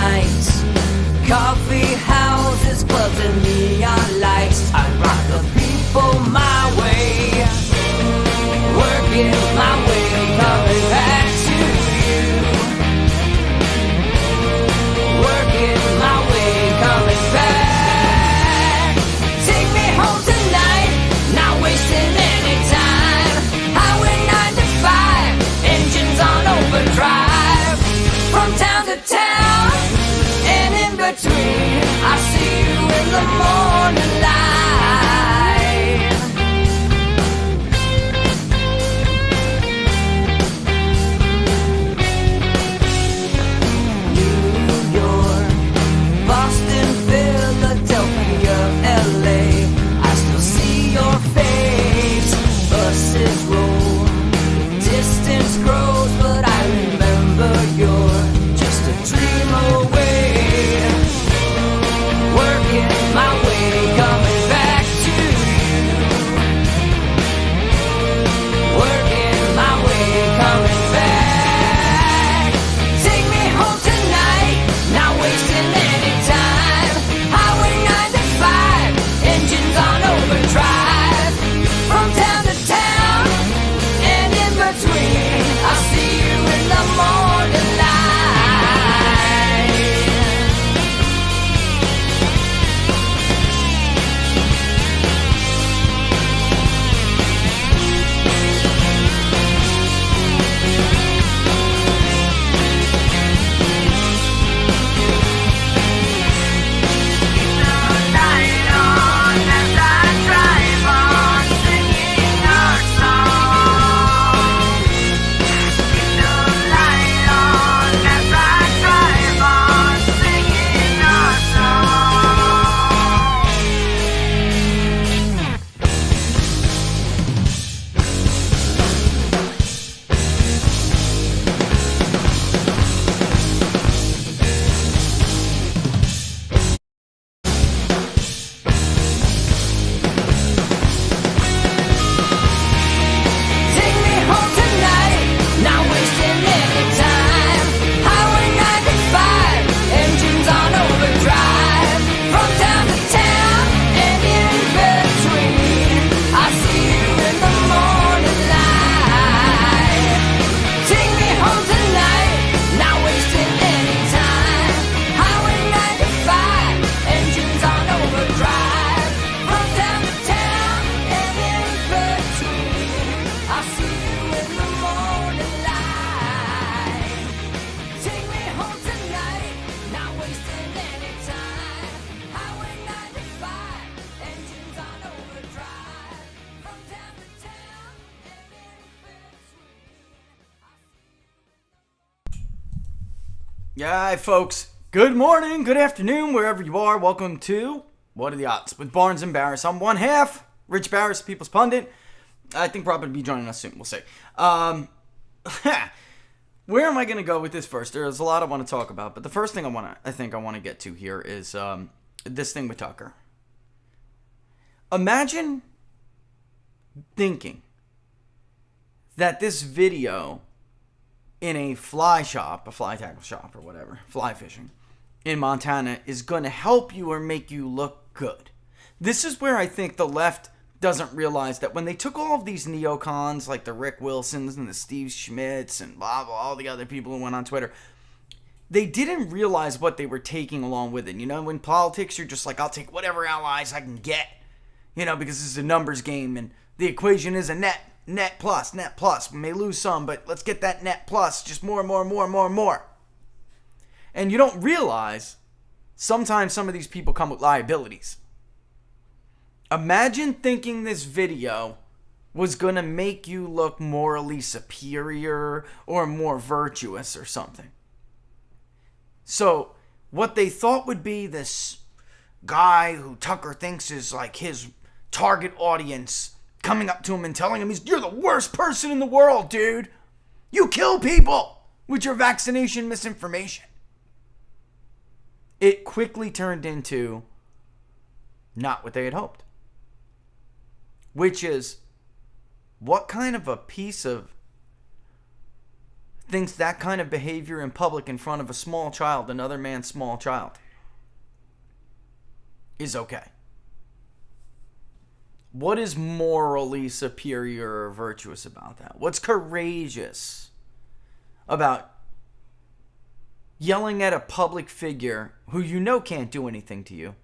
nights, coffee houses, clubs and neon lights. I rock the people my way, working my way, coming back to you. Working my way, coming back. Take me home tonight, not wasting any time. Highway 95, engines on overdrive. From town to town, and in between, I see you in the morning light. New York, Boston, Philadelphia, LA, I still see your face. Buses roll, distance grows, but I remember you're just a dream away. Working my way, coming back to you. Working my way, coming back. Take me home tonight, not wasting any time. Highway 95, engines on overdrive. From town to town, and in between, I see you in the morning light. Light on as I drive on, singing our song. Keep the light on as I drive on, singing our song. Take me home tonight, not wasting any time. Highway 95, engines on overdrive. From town to town, and in between, I see you in the morning light. Take me home tonight, not wasting any time. Highway 95, engines on overdrive. From town to town, and in between, I see you in the morning light. Take me home tonight, not wasting any time. Highway 95, engines on overdrive. From town to town, and in between. Yeah, hi, folks. Good morning, good afternoon, wherever you are. Welcome to What Are the Odds with Barnes and Baris. I'm one half, Rich Baris, People's Pundit. I think probably be joining us soon. We'll see. Where am I going to go with this first? There's a lot I want to talk about, but the first thing I think I want to get to here is this thing with Tucker. Imagine thinking that this video in a fly shop, a fly tackle shop or whatever, fly fishing, in Montana is going to help you or make you look good. This is where I think the left doesn't realize that when they took all of these neocons, like the Rick Wilsons and the Steve Schmitz and blah, blah, all the other people who went on Twitter, they didn't realize what they were taking along with it. You know, in politics, you're just like, I'll take whatever allies I can get, you know, because this is a numbers game and the equation is a net plus. We may lose some, but let's get that net plus, just more. And you don't realize sometimes some of these people come with liabilities. Imagine thinking this video was going to make you look morally superior or more virtuous or something. So what they thought would be this guy who Tucker thinks is like his target audience coming up to him and telling him, you're the worst person in the world, dude. You kill people with your vaccination misinformation. It quickly turned into not what they had hoped. Which is, what kind of a piece of thinks that kind of behavior in public in front of a small child, another man's small child, is okay? What is morally superior or virtuous about that? What's courageous about yelling at a public figure who you know can't do anything to you?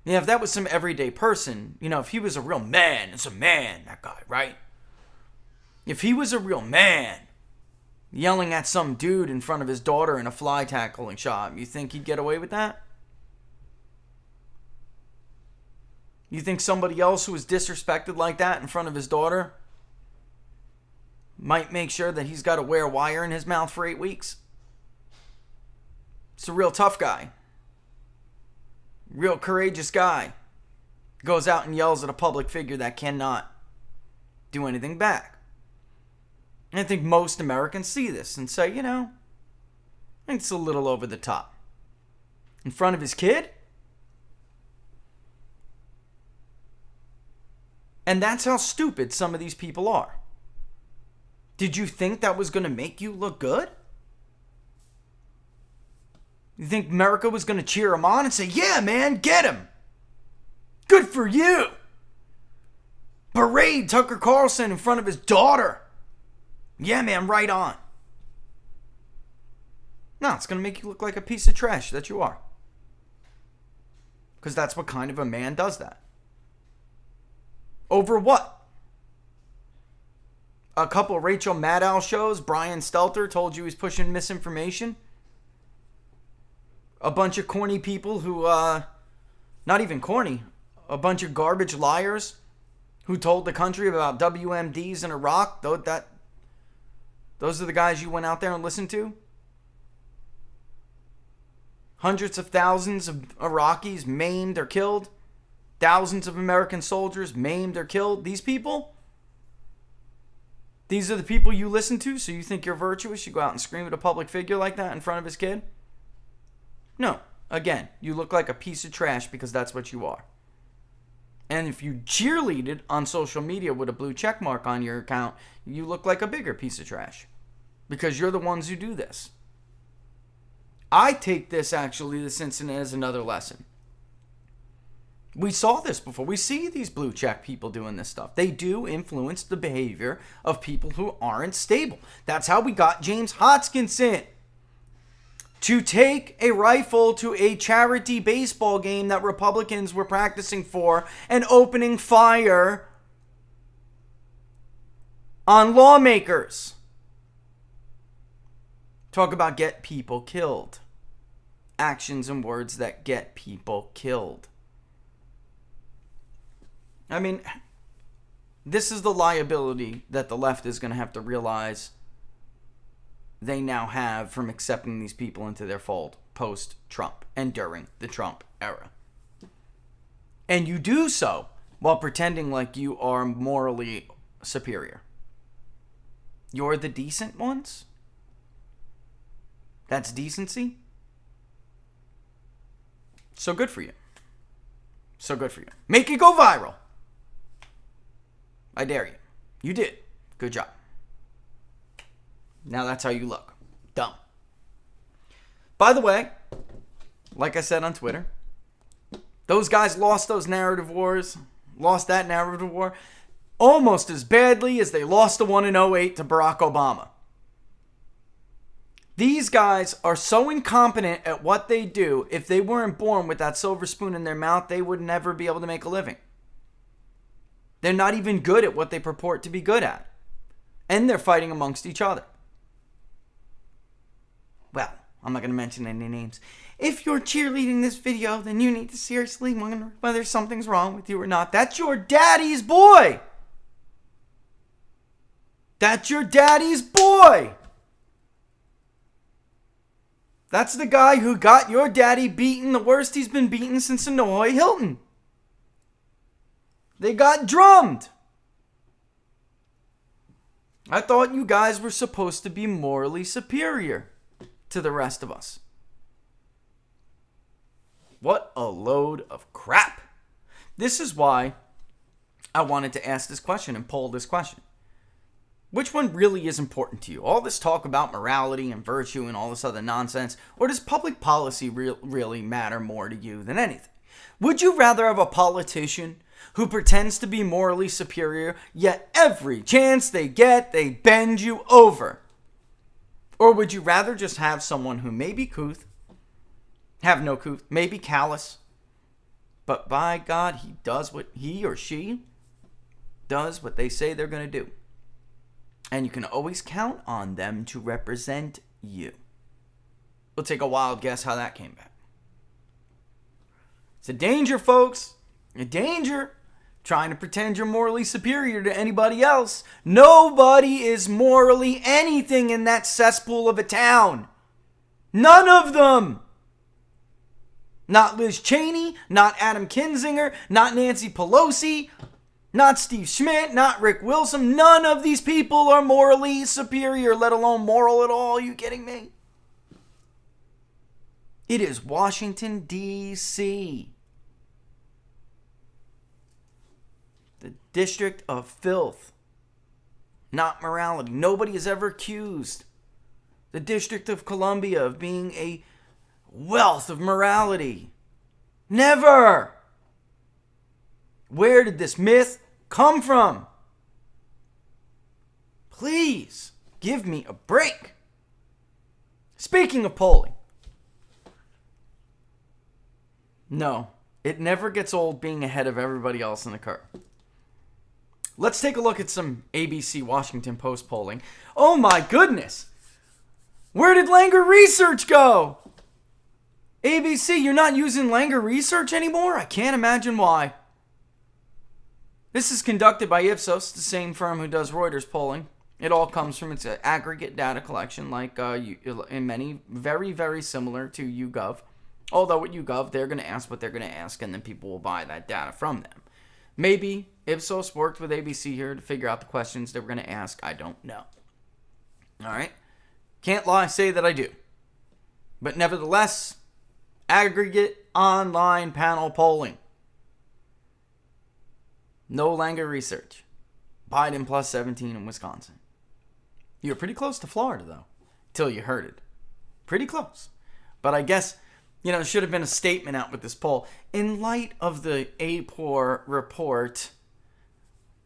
Yeah, if that was some everyday person, if he was a real man, it's a man, that guy, right? If he was a real man, yelling at some dude in front of his daughter in a fly tackling shop, you think he'd get away with that? You think somebody else who was disrespected like that in front of his daughter might make sure that he's got to wear wire in his mouth for 8 weeks? It's a real tough guy. Real courageous guy. Goes out and yells at a public figure that cannot do anything back. And I think most Americans see this and say, I think it's a little over the top. In front of his kid? And that's how stupid some of these people are. Did you think that was going to make you look good? You think America was going to cheer him on and say, yeah, man, get him. Good for you. Parade Tucker Carlson in front of his daughter. Yeah, man, right on. No, it's going to make you look like a piece of trash that you are. Because that's what kind of a man does that. Over what? A couple of Rachel Maddow shows, Brian Stelter told you he's pushing misinformation. A bunch of corny people who, not even corny, a bunch of garbage liars who told the country about WMDs in Iraq. Those are the guys you went out there and listened to? Hundreds of thousands of Iraqis maimed or killed. Thousands of American soldiers maimed or killed. These people? These are the people you listen to, so you think you're virtuous? You go out and scream at a public figure like that in front of his kid? No. Again, you look like a piece of trash because that's what you are. And if you cheerleaded on social media with a blue check mark on your account, you look like a bigger piece of trash. Because you're the ones who do this. I take this incident as another lesson. We saw this before. We see these blue check people doing this stuff. They do influence the behavior of people who aren't stable. That's how we got James Hodgkinson to take a rifle to a charity baseball game that Republicans were practicing for and opening fire on lawmakers. Talk about get people killed. Actions and words that get people killed. I mean, this is the liability that the left is going to have to realize they now have from accepting these people into their fold post-Trump and during the Trump era. And you do so while pretending like you are morally superior. You're the decent ones? That's decency? So good for you. So good for you. Make it go viral. I dare you. You did. Good job. Now that's how you look. Dumb. By the way, like I said on Twitter, those guys lost those narrative wars, lost that narrative war, almost as badly as they lost the one in '08 to Barack Obama. These guys are so incompetent at what they do, if they weren't born with that silver spoon in their mouth, they would never be able to make a living. They're not even good at what they purport to be good at. And they're fighting amongst each other. Well, I'm not going to mention any names. If you're cheerleading this video, then you need to seriously wonder whether something's wrong with you or not. That's your daddy's boy. That's your daddy's boy. That's the guy who got your daddy beaten the worst he's been beaten since Hanoi Hilton. They got drummed. I thought you guys were supposed to be morally superior to the rest of us. What a load of crap. This is why I wanted to ask this question and poll this question. Which one really is important to you? All this talk about morality and virtue and all this other nonsense? Or does public policy really matter more to you than anything? Would you rather have a politician who pretends to be morally superior, yet every chance they get, they bend you over? Or would you rather just have someone who may be couth, have no couth, may be callous, but by God, he or she does what they say they're going to do. And you can always count on them to represent you. We'll take a wild guess how that came back. It's a danger, folks. A danger. Trying to pretend you're morally superior to anybody else. Nobody is morally anything in that cesspool of a town. None of them. Not Liz Cheney, not Adam Kinzinger, not Nancy Pelosi, not Steve Schmidt, not Rick Wilson. None of these people are morally superior, let alone moral at all. Are you kidding me? It is Washington, D.C. The District of Filth. Not morality. Nobody is ever accused the District of Columbia of being a wealth of morality. Never! Where did this myth come from? Please, give me a break. Speaking of polling. No, it never gets old being ahead of everybody else in the curve. Let's take a look at some ABC Washington Post polling. Oh my goodness! Where did Langer Research go? ABC, you're not using Langer Research anymore? I can't imagine why. This is conducted by Ipsos, the same firm who does Reuters polling. It all comes from its aggregate data collection, like in many, very, very similar to YouGov. Although with YouGov, they're going to ask what they're going to ask, and then people will buy that data from them. Maybe Ipsos worked with ABC here to figure out the questions they were going to ask. I don't know. All right? Can't lie, say that I do. But nevertheless, aggregate online panel polling. No Langer Research. Biden plus 17 in Wisconsin. You're pretty close to Florida, though, till you heard it. Pretty close. But I guess, there should have been a statement out with this poll. In light of the APOR report,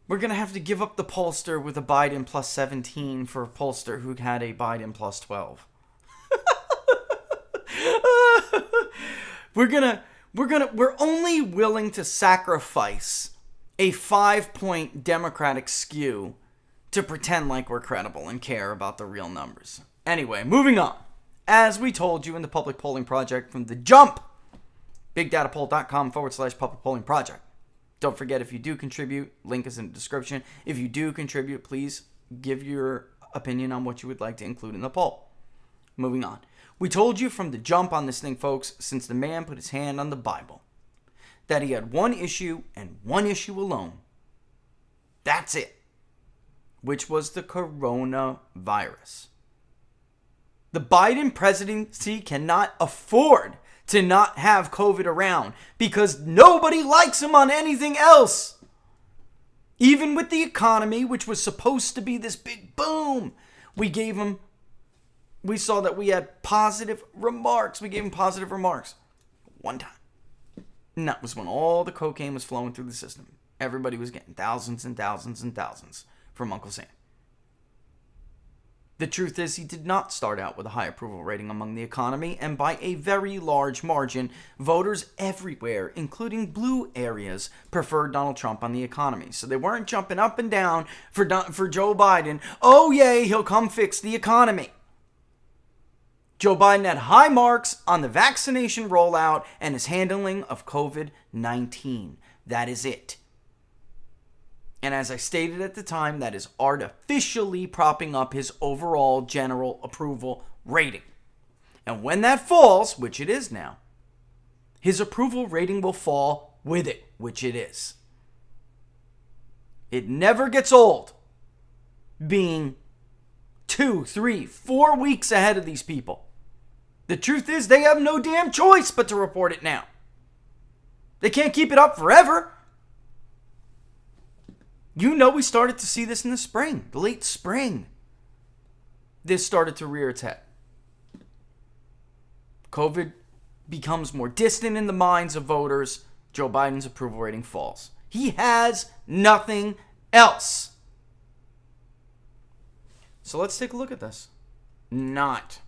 we're going to have to give up the pollster with a Biden plus 17 for a pollster who had a Biden plus 12. We're only willing to sacrifice a 5-point Democratic skew to pretend like we're credible and care about the real numbers. Anyway, moving on. As we told you in the Public Polling Project from the jump, bigdatapoll.com/public polling project. Don't forget, if you do contribute, link is in the description. If you do contribute, please give your opinion on what you would like to include in the poll. Moving on. We told you from the jump on this thing, folks, since the man put his hand on the Bible, that he had one issue and one issue alone. That's it. Which was the coronavirus. The Biden presidency cannot afford to not have COVID around because nobody likes him on anything else. Even with the economy, which was supposed to be this big boom, we saw that we had positive remarks. We gave him positive remarks one time. And that was when all the cocaine was flowing through the system. Everybody was getting thousands and thousands and thousands from Uncle Sam. The truth is, he did not start out with a high approval rating among the economy, and by a very large margin, voters everywhere, including blue areas, preferred Donald Trump on the economy. So they weren't jumping up and down for Joe Biden. Oh, yay, he'll come fix the economy. Joe Biden had high marks on the vaccination rollout and his handling of COVID-19. That is it. And as I stated at the time, that is artificially propping up his overall general approval rating. And when that falls, which it is now, his approval rating will fall with it, which it is. It never gets old being 2, 3, 4 weeks ahead of these people. The truth is, they have no damn choice but to report it now. They can't keep it up forever. You know we started to see this in the spring, the late spring. This started to rear its head. COVID becomes more distant in the minds of voters. Joe Biden's approval rating falls. He has nothing else. So let's take a look at this. Not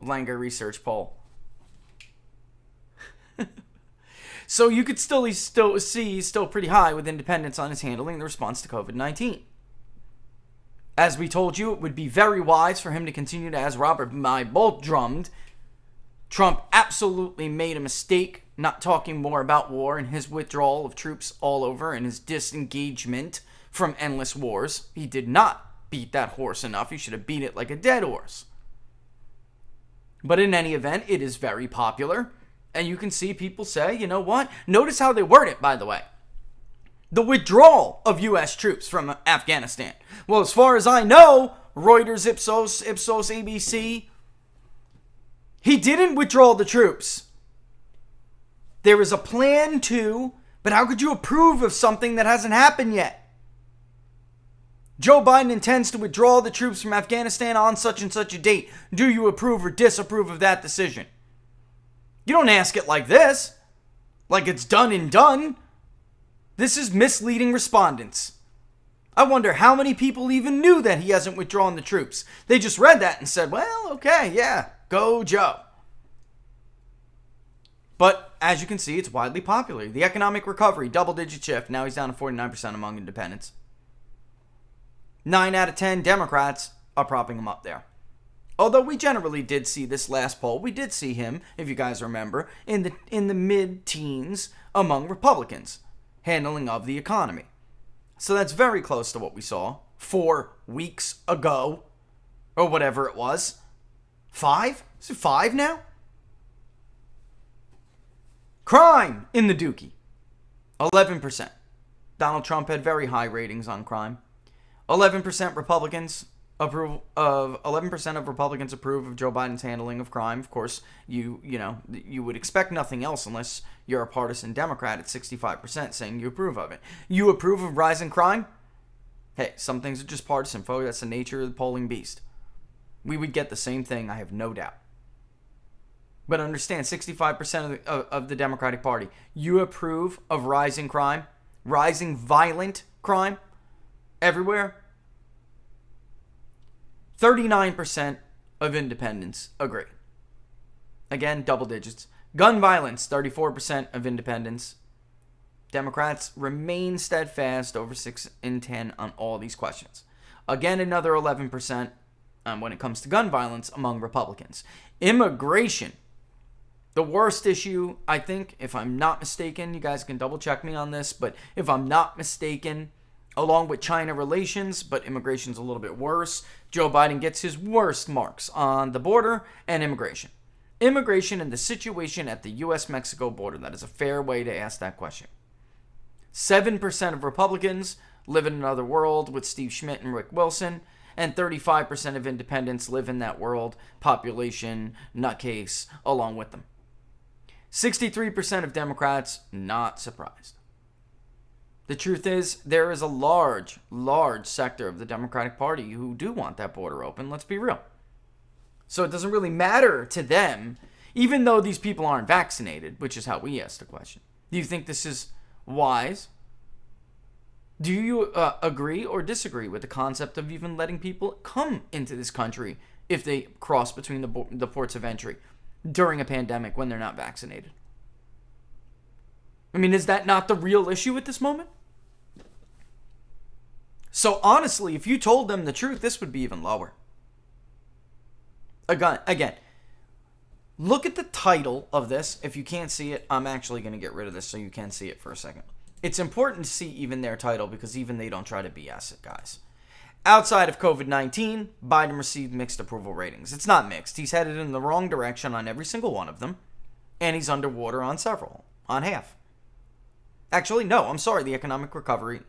Langer Research poll. So you could still see he's still pretty high with independents on his handling the response to COVID-19. As we told you, it would be very wise for him to continue to, as Robert and I both drummed, Trump absolutely made a mistake not talking more about war and his withdrawal of troops all over and his disengagement from endless wars. He did not beat that horse enough. He should have beat it like a dead horse. But in any event, it is very popular. And you can see people say, you know what? Notice how they word it, by the way. The withdrawal of U.S. troops from Afghanistan. Well, as far as I know, Reuters, Ipsos, ABC, he didn't withdraw the troops. There is a plan to, but how could you approve of something that hasn't happened yet? Joe Biden intends to withdraw the troops from Afghanistan on such and such a date. Do you approve or disapprove of that decision? You don't ask it like this, like it's done and done. This is misleading respondents. I wonder how many people even knew that he hasn't withdrawn the troops. They just read that and said, well, okay, yeah, go Joe. But as you can see, it's widely popular. The economic recovery, double-digit shift. Now he's down to 49% among independents. 9 out of 10 Democrats are propping him up there. Although we generally did see this last poll, we did see him, if you guys remember, in the mid-teens among Republicans, handling of the economy. So that's very close to what we saw 4 weeks ago, or whatever it was. 5? Is it 5 now? Crime in the Dookie. 11%. Donald Trump had very high ratings on crime. 11% Republicans approve of 11% of Republicans approve of Joe Biden's handling of crime. Of course, you would expect nothing else unless you're a partisan Democrat at 65% saying you approve of it. You approve of rising crime? Hey, some things are just partisan, folks. That's the nature of the polling beast. We would get the same thing, I have no doubt. But understand, 65% of the Democratic Party, you approve of rising crime, rising violent crime everywhere. 39% of independents agree. Again, double digits. Gun violence, 34% of independents. Democrats remain steadfast over 6 in 10 on all these questions. Again, another 11% when it comes to gun violence among Republicans. Immigration, the worst issue, I think, if I'm not mistaken, you guys can double check me on this, but if I'm not mistaken, along with China relations, but immigration's a little bit worse, Joe Biden gets his worst marks on the border and immigration. Immigration and the situation at the U.S.-Mexico border. That is a fair way to ask that question. 7% of Republicans live in another world with Steve Schmidt and Rick Wilson, and 35% of independents live in that world, population, nutcase, along with them. 63% of Democrats, not surprised. The truth is, there is a large sector of the Democratic Party who do want that border open. Let's be real. So it doesn't really matter to them, even though these people aren't vaccinated, which is how we ask the question. Do you think this is wise? Do you agree or disagree with the concept of even letting people come into this country if they cross between the ports of entry during a pandemic when they're not vaccinated? I mean, is that not the real issue at this moment? So honestly, if you told them the truth, this would be even lower. Again, look at the title of this. If you can't see it, I'm actually going to get rid of this so you can see it for a second. It's important to see even their title because even they don't try to BS it, guys. Outside of COVID-19, Biden received mixed approval ratings. It's not mixed. He's headed in the wrong direction on every single one of them, and he's underwater on several, on half. Actually, no, I'm sorry, the economic recovery,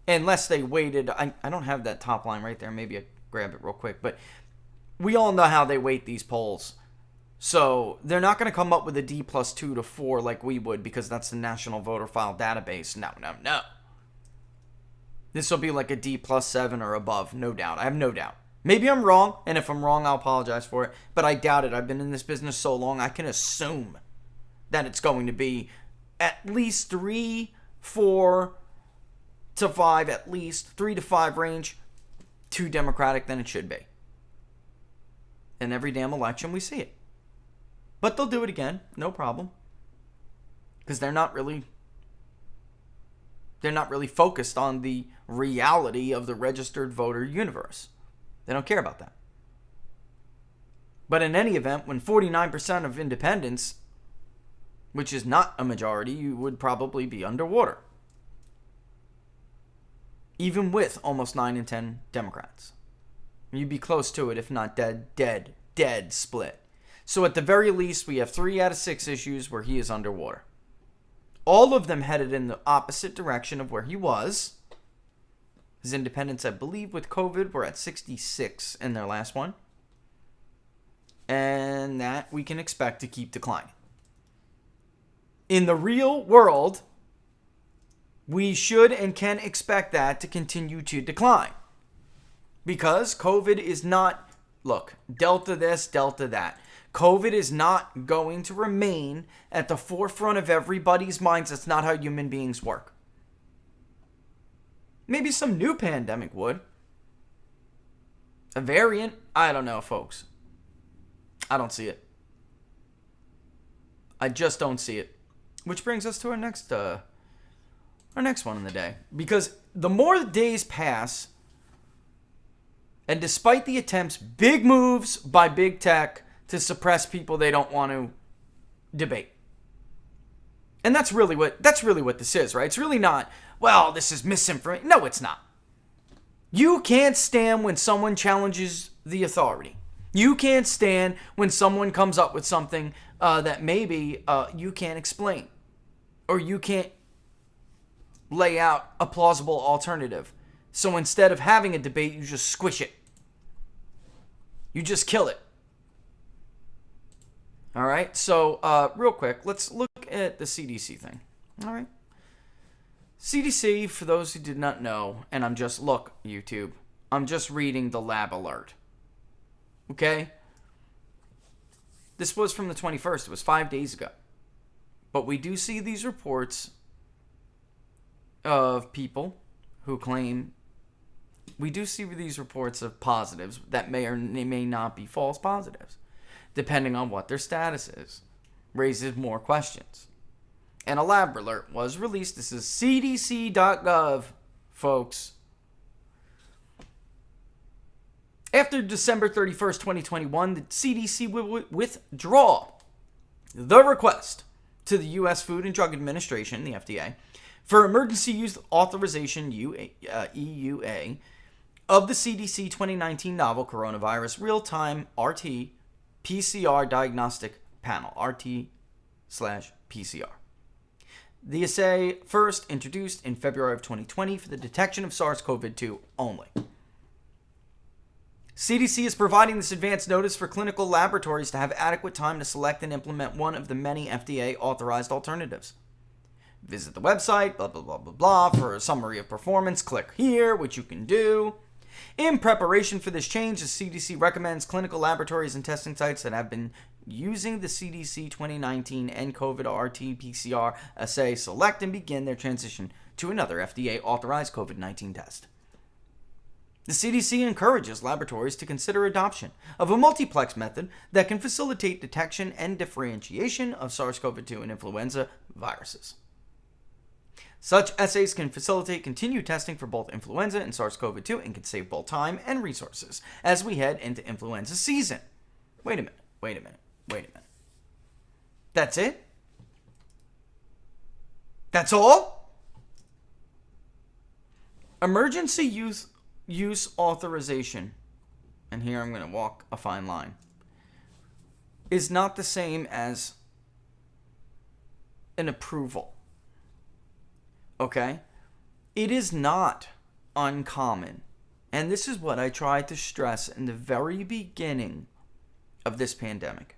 unless they waited, I don't have that top line right there, maybe I grab it real quick, but we all know how they weight these polls. So they're not going to come up with a D plus 2 to 4 like we would because that's the National Voter File Database. No. This will be like a D plus 7 or above, no doubt. I have no doubt. Maybe I'm wrong, and if I'm wrong, I'll apologize for it. But I doubt it. I've been in this business so long, I can assume that it's going to be at least 3, 4 to 5, at least 3 to 5 range, too Democratic than it should be. And every damn election we see it. But they'll do it again, no problem. Because they're not really focused on the reality of the registered voter universe. They don't care about that. But in any event, when 49% of independents, which is not a majority, you would probably be underwater. Even with almost 9 in 10 Democrats. You'd be close to it, if not dead split. So at the very least, we have 3 out of 6 issues where he is underwater. All of them headed in the opposite direction of where he was. His independents, I believe, with COVID, were at 66 in their last one. And that we can expect to keep declining. In the real world, we should and can expect that to continue to decline. Because COVID is not, look, Delta this, Delta that. COVID is not going to remain at the forefront of everybody's minds. That's not how human beings work. Maybe some new pandemic would. A variant? I don't know, folks. I don't see it. I just don't see it. Which brings us to our next one in the day. Because the more the days pass, and despite the attempts, big moves by big tech to suppress people they don't want to debate. And that's really what this is, right? It's really not, well, this is misinformation. No, it's not. You can't stand when someone challenges the authority. You can't stand when someone comes up with something that maybe you can't explain. Or you can't lay out a plausible alternative. So instead of having a debate, you just squish it. You just kill it. All right, so real quick, let's look at the CDC thing. All right. CDC, for those who did not know, and look, YouTube, I'm just reading the lab alert. Okay? This was from the 21st. It was 5 days ago. But we do see these reports of people who claim, we do see these reports of positives that may or may not be false positives, depending on what their status is. Raises more questions. And a lab alert was released. This is cdc.gov, folks. After December 31st, 2021, the CDC will withdraw the request to the U.S. Food and Drug Administration, the FDA, for emergency use authorization, EUA, of the CDC 2019 novel coronavirus real-time RT-PCR diagnostic panel, RT/PCR. The assay first introduced in February of 2020 for the detection of SARS-CoV-2 only. CDC is providing this advance notice for clinical laboratories to have adequate time to select and implement one of the many FDA-authorized alternatives. Visit the website, blah, blah, blah, blah, blah, for a summary of performance. Click here, which you can do. In preparation for this change, the CDC recommends clinical laboratories and testing sites that have been using the CDC 2019 nCoV RT-PCR assay select and begin their transition to another FDA-authorized COVID-19 test. The CDC encourages laboratories to consider adoption of a multiplex method that can facilitate detection and differentiation of SARS-CoV-2 and influenza viruses. Such assays can facilitate continued testing for both influenza and SARS-CoV-2 and can save both time and resources as we head into influenza season. Wait a minute. That's it? That's all? Emergency use authorization, and here I'm going to walk a fine line, is not the same as an approval. Okay? It is not uncommon, and this is what I tried to stress in the very beginning of this pandemic.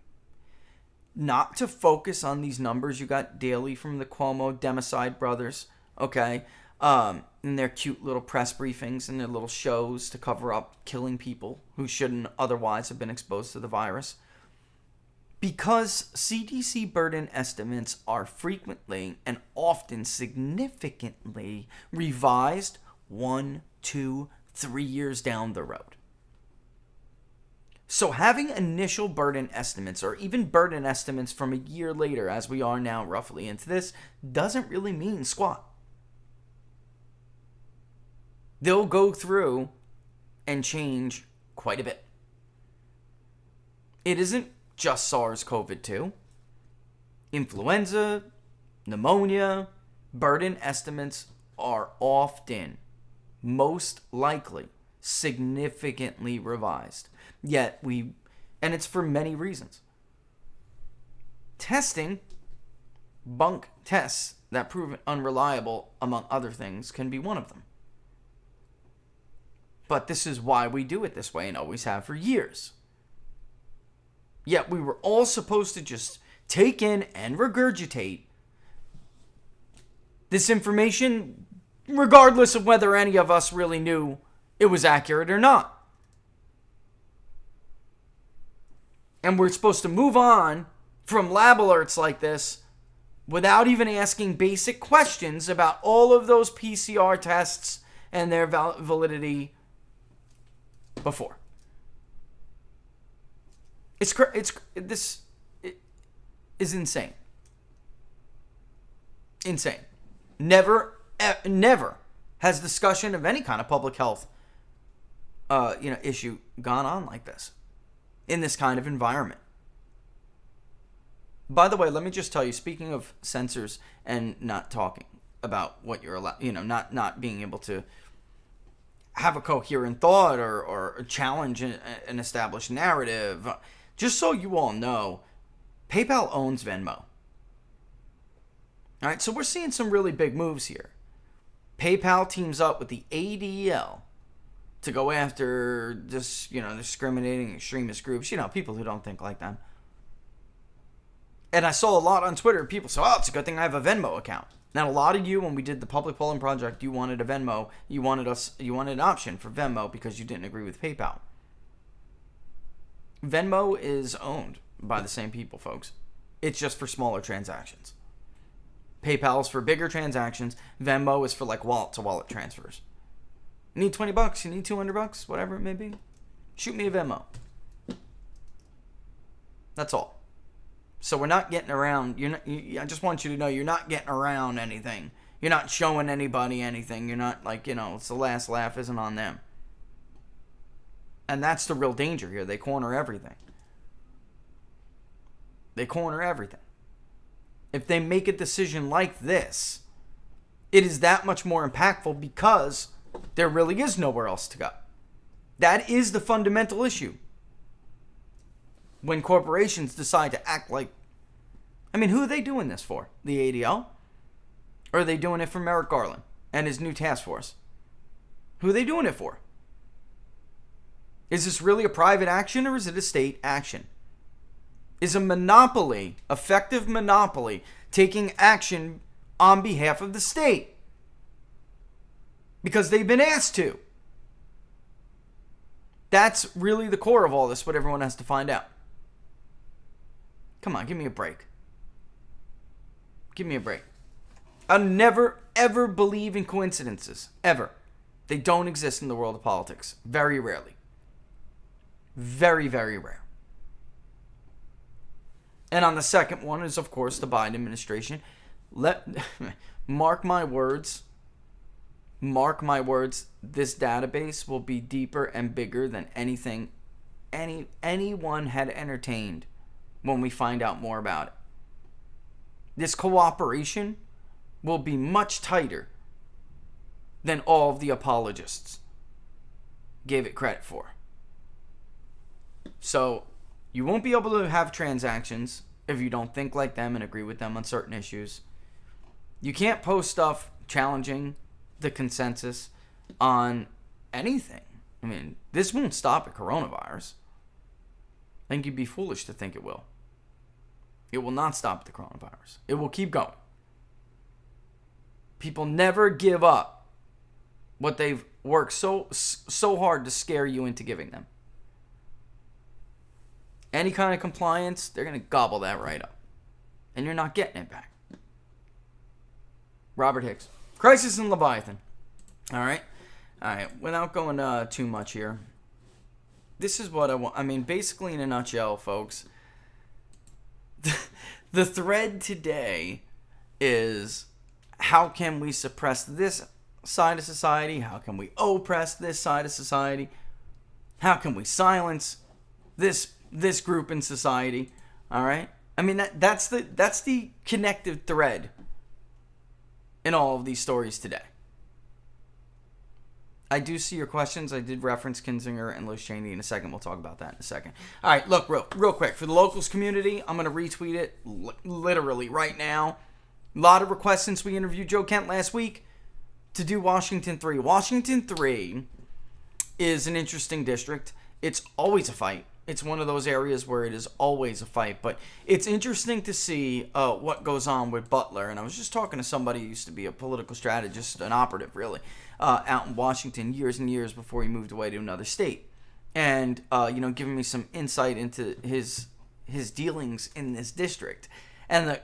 Not to focus on these numbers you got daily from the Cuomo Democide brothers, okay? in their cute little press briefings and their little shows to cover up killing people who shouldn't otherwise have been exposed to the virus. Because CDC burden estimates are frequently and often significantly revised 1, 2, 3 years down the road. So having initial burden estimates, or even burden estimates from a year later, as we are now roughly into this, doesn't really mean squat. They'll go through and change quite a bit. It isn't just SARS-CoV-2. Influenza, pneumonia, burden estimates are often, most likely, significantly revised. Yet and it's for many reasons. Testing, bunk tests that prove unreliable, among other things, can be one of them. But this is why we do it this way and always have for years. Yet we were all supposed to just take in and regurgitate this information regardless of whether any of us really knew it was accurate or not. And we're supposed to move on from lab alerts like this without even asking basic questions about all of those PCR tests and their validity before. This is insane. Insane. Never has discussion of any kind of public health issue gone on like this in this kind of environment. By the way, let me just tell you, speaking of censors and not talking about what you're allowed, not being able to have a coherent thought or challenge an established narrative, just so you all know, PayPal owns Venmo. All right, so we're seeing some really big moves here. PayPal teams up with the ADL to go after discriminating extremist groups, people who don't think like them. And I saw a lot on Twitter, people say, it's a good thing I have a Venmo account. Now, a lot of you, when we did the public polling project, you wanted a Venmo, you wanted an option for Venmo because you didn't agree with PayPal. Venmo is owned by the same people, folks. It's just for smaller transactions. PayPal is for bigger transactions. Venmo is for like wallet-to-wallet transfers. You need $20, you need $200, whatever it may be. Shoot me a Venmo. That's all. So we're not getting around. I just want you to know you're not getting around anything. You're not showing anybody anything. You're not it's the last laugh isn't on them. And that's the real danger here. They corner everything. They corner everything. If they make a decision like this, it is that much more impactful because there really is nowhere else to go. That is the fundamental issue. When corporations decide to act like... who are they doing this for? The ADL? Or are they doing it for Merrick Garland and his new task force? Who are they doing it for? Is this really a private action or is it a state action? Is a monopoly, effective monopoly, taking action on behalf of the state? Because they've been asked to. That's really the core of all this, what everyone has to find out. Come on, give me a break. Give me a break. I'll never, ever believe in coincidences. Ever. They don't exist in the world of politics. Very rarely. Very, very rare. And on the second one is, of course, the Biden administration. Mark my words. Mark my words. This database will be deeper and bigger than anything anyone had entertained when we find out more about it. This cooperation will be much tighter than all of the apologists gave it credit for. So, you won't be able to have transactions if you don't think like them and agree with them on certain issues. You can't post stuff challenging the consensus on anything. This won't stop at coronavirus. I think you'd be foolish to think it will. It will not stop at the coronavirus. It will keep going. People never give up what they've worked so hard to scare you into giving them. Any kind of compliance, they're going to gobble that right up. And you're not getting it back. Robert Hicks. Crisis in Leviathan. All right. Without going too much here. This is what I want. I mean, basically in a nutshell, folks. The thread today is, how can we suppress this side of society? How can we oppress this side of society? How can we silence this group in society? All right. I mean, that's the connective thread in all of these stories today. I do see your questions. I did reference Kinzinger and Liz Cheney in a second. We'll talk about that in a second. All right, look, real quick. For the locals community, I'm going to retweet it literally right now. A lot of requests since we interviewed Joe Kent last week to do Washington 3. Washington 3 is an interesting district. It's always a fight. It's one of those areas where it is always a fight. But it's interesting to see what goes on with Butler. And I was just talking to somebody who used to be a political strategist, an operative, really, out in Washington years and years before he moved away to another state. And, giving me some insight into his dealings in this district. And the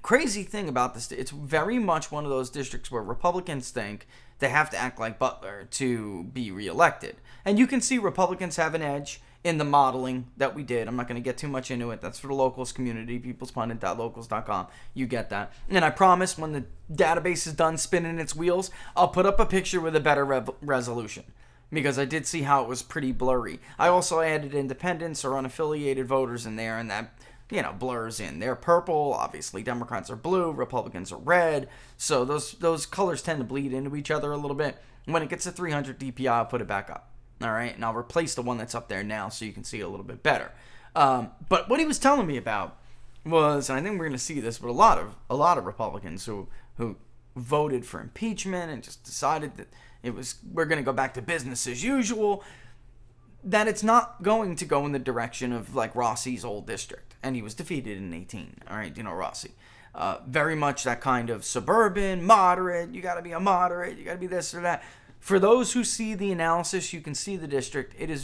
crazy thing about this, it's very much one of those districts where Republicans think they have to act like Butler to be reelected. And you can see Republicans have an edge in the modeling that we did. I'm not going to get too much into it. That's for the locals community, peoplespundit.locals.com. You get that. And I promise when the database is done spinning its wheels, I'll put up a picture with a better resolution. Because I did see how it was pretty blurry. I also added independents or unaffiliated voters in there, and that, blurs in. They're purple. Obviously, Democrats are blue. Republicans are red. So those colors tend to bleed into each other a little bit. When it gets to 300 DPI, I'll put it back up. All right, and I'll replace the one that's up there now so you can see it a little bit better. But what he was telling me about was, and I think we're going to see this with a lot of Republicans who voted for impeachment and just decided that we're going to go back to business as usual, that it's not going to go in the direction of like Rossi's old district, and he was defeated in 18. All right, Rossi. Very much that kind of suburban, moderate. You got to be a moderate. You got to be this or that. For those who see the analysis, you can see the district. It's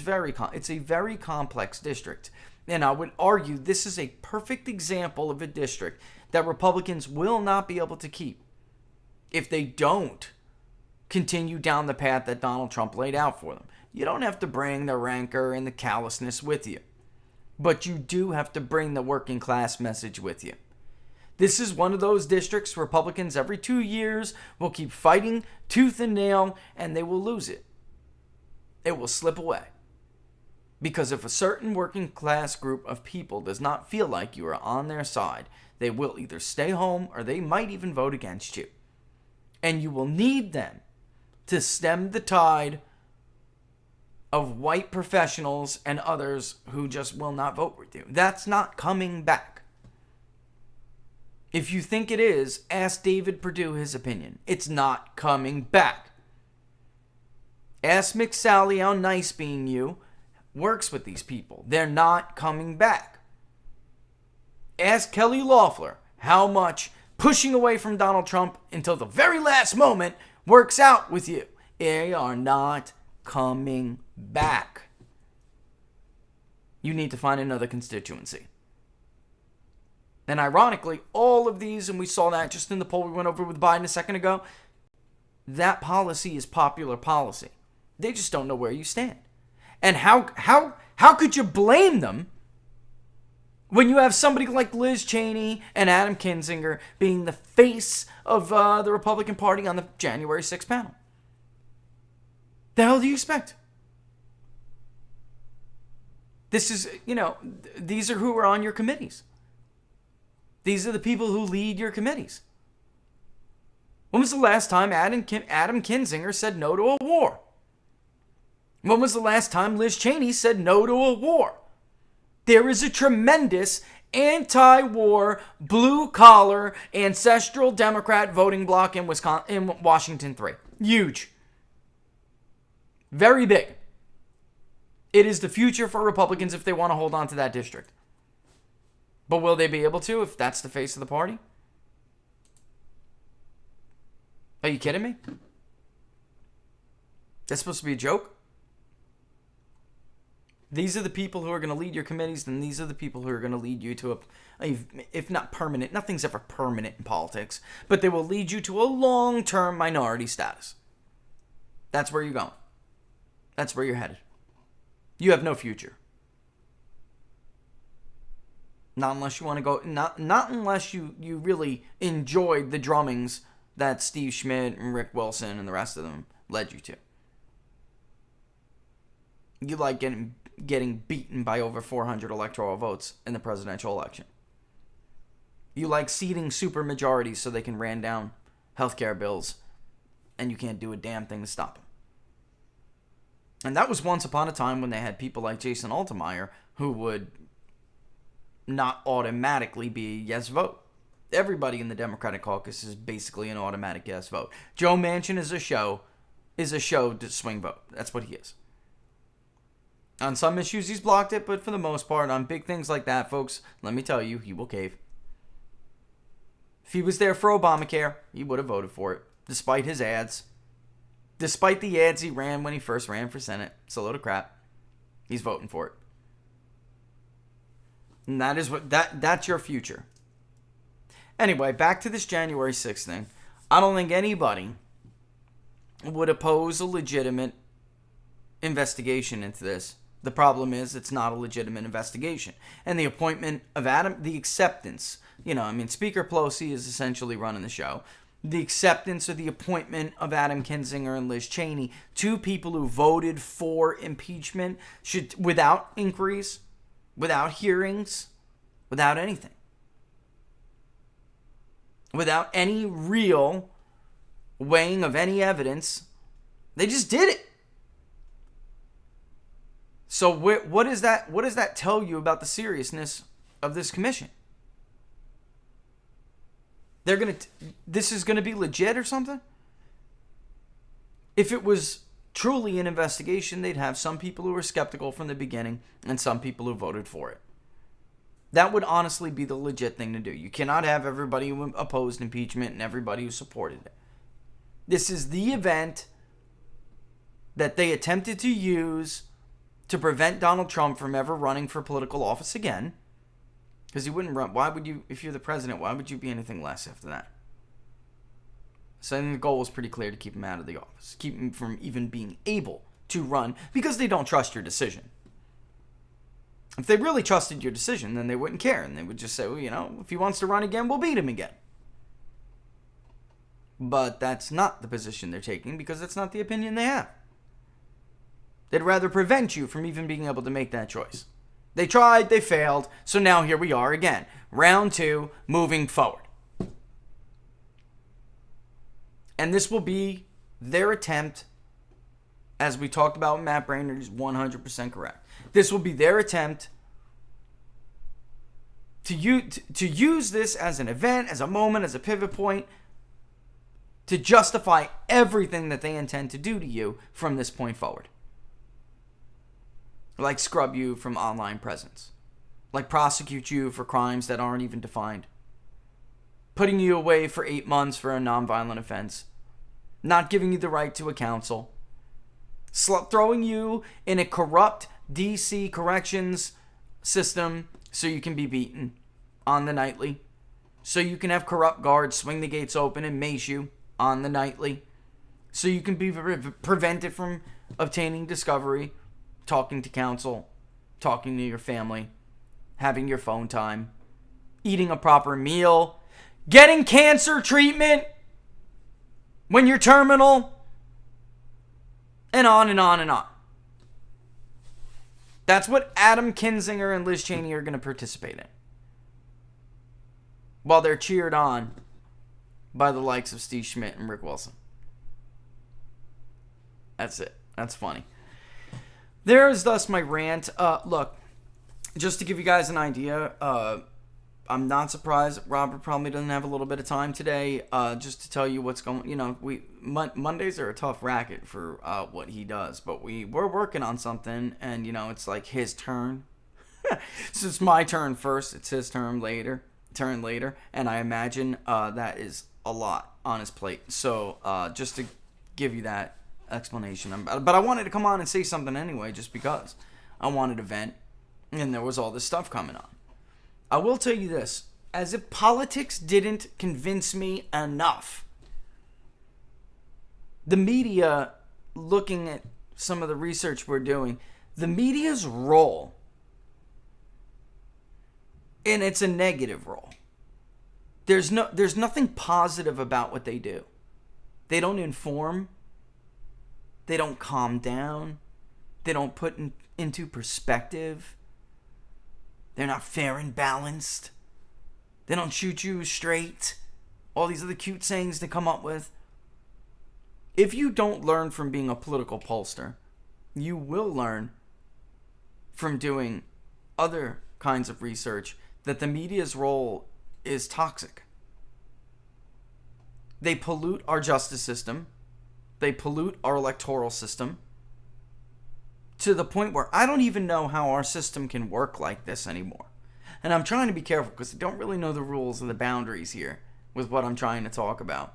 a very complex district. And I would argue this is a perfect example of a district that Republicans will not be able to keep if they don't continue down the path that Donald Trump laid out for them. You don't have to bring the rancor and the callousness with you, but you do have to bring the working class message with you. This is one of those districts Republicans every 2 years will keep fighting tooth and nail, and they will lose it. It will slip away. Because if a certain working class group of people does not feel like you are on their side, they will either stay home or they might even vote against you. And you will need them to stem the tide of white professionals and others who just will not vote with you. That's not coming back. If you think it is, ask David Perdue his opinion. It's not coming back. Ask McSally how nice being you works with these people. They're not coming back. Ask Kelly Loeffler how much pushing away from Donald Trump until the very last moment works out with you. They are not coming back. You need to find another constituency. And ironically, all of these, and we saw that just in the poll we went over with Biden a second ago, that policy is popular policy. They just don't know where you stand. And how could you blame them when you have somebody like Liz Cheney and Adam Kinzinger being the face of the Republican Party on the January 6th panel? The hell do you expect? This is, these are who are on your committees. These are the people who lead your committees. When was the last time Adam Kinzinger said no to a war? When was the last time Liz Cheney said no to a war? There is a tremendous anti-war, blue-collar, ancestral Democrat voting bloc in Washington 3. Huge. Very big. It is the future for Republicans if they want to hold on to that district. But will they be able to if that's the face of the party? Are you kidding me? That's supposed to be a joke? These are the people who are going to lead your committees, and these are the people who are going to lead you to if not permanent, nothing's ever permanent in politics, but they will lead you to a long-term minority status. That's where you're going. That's where you're headed. You have no future. Not unless you want to go, not unless you really enjoyed the drummings that Steve Schmidt and Rick Wilson and the rest of them led you to. You like getting beaten by over 400 electoral votes in the presidential election. You like seating supermajorities so they can ram down healthcare bills, and you can't do a damn thing to stop them. And that was once upon a time when they had people like Jason Altmaier who would not automatically be a yes vote. Everybody in the Democratic caucus is basically an automatic yes vote. Joe Manchin is a show to swing vote. That's what he is. On some issues, he's blocked it, but for the most part, on big things like that, folks, let me tell you, he will cave. If he was there for Obamacare, he would have voted for it, despite his ads. Despite the ads he ran when he first ran for Senate. It's a load of crap. He's voting for it. And that's your future. Anyway, back to this January 6th thing. I don't think anybody would oppose a legitimate investigation into this. The problem is it's not a legitimate investigation. And the appointment of Adam, the acceptance, Speaker Pelosi is essentially running the show. The acceptance or the appointment of Adam Kinzinger and Liz Cheney, two people who voted for impeachment, should, without inquiries, without hearings, without anything, without any real weighing of any evidence, they just did it. So what does that tell you about the seriousness of this commission? This is gonna be legit or something? If it was truly an investigation, they'd have some people who were skeptical from the beginning and some people who voted for it. That would honestly be the legit thing to do. You cannot have everybody who opposed impeachment and everybody who supported it. This is the event that they attempted to use to prevent Donald Trump from ever running for political office again. Because he wouldn't run. Why would you, if you're the president, why would you be anything less after that? So I think the goal was pretty clear to keep him out of the office. Keep him from even being able to run because they don't trust your decision. If they really trusted your decision, then they wouldn't care. And they would just say, well, if he wants to run again, we'll beat him again. But that's not the position they're taking because that's not the opinion they have. They'd rather prevent you from even being able to make that choice. They tried, they failed, so now here we are again. Round 2, moving forward. And this will be their attempt, as we talked about with Matt Braynard, is 100% correct. This will be their attempt to use this as an event, as a moment, as a pivot point, to justify everything that they intend to do to you from this point forward. Like scrub you from online presence. Like prosecute you for crimes that aren't even defined. Putting you away for 8 months for a nonviolent offense. Not giving you the right to a counsel. Throwing you in a corrupt DC corrections system so you can be beaten on the nightly. So you can have corrupt guards swing the gates open and mace you on the nightly. So you can be prevented from obtaining discovery, talking to counsel, talking to your family, having your phone time, eating a proper meal, getting cancer treatment when you're terminal, and on and on and on. That's what Adam Kinzinger and Liz Cheney are going to participate in. While they're cheered on by the likes of Steve Schmidt and Rick Wilson. That's it. That's funny. There is thus my rant. Look, just to give you guys an idea, I'm not surprised Robert probably doesn't have a little bit of time today. Just to tell you what's going. Mondays are a tough racket for what he does, but we're working on something, and it's like his turn. So it's my turn first. It's his turn later turn later, and I imagine that is a lot on his plate. So just to give you that explanation. But I wanted to come on and say something anyway, just because I wanted to vent, and there was all this stuff coming on. I will tell you this, as if politics didn't convince me enough. The media, looking at some of the research we're doing, the media's role, and it's a negative role. There's nothing positive about what they do. They don't inform. They don't calm down. They don't put into perspective. They're not fair and balanced. They don't shoot you straight. All these other cute sayings they come up with. If you don't learn from being a political pollster, you will learn from doing other kinds of research that the media's role is toxic. They pollute our justice system. They pollute our electoral system to the point where I don't even know how our system can work like this anymore. And I'm trying to be careful because I don't really know the rules and the boundaries here with what I'm trying to talk about.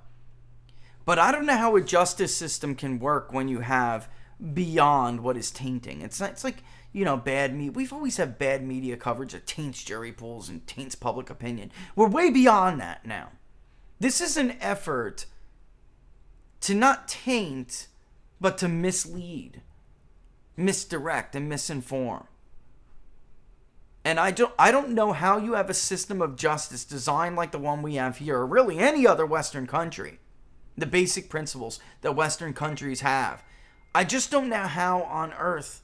But I don't know how a justice system can work when you have beyond what is tainting. It's like, bad media. We've always had bad media coverage that taints jury pools and taints public opinion. We're way beyond that now. This is an effort to not taint, but to mislead, misdirect, and misinform. And I don't know how you have a system of justice designed like the one we have here, or really any other Western country. The basic principles that Western countries have. I just don't know how on earth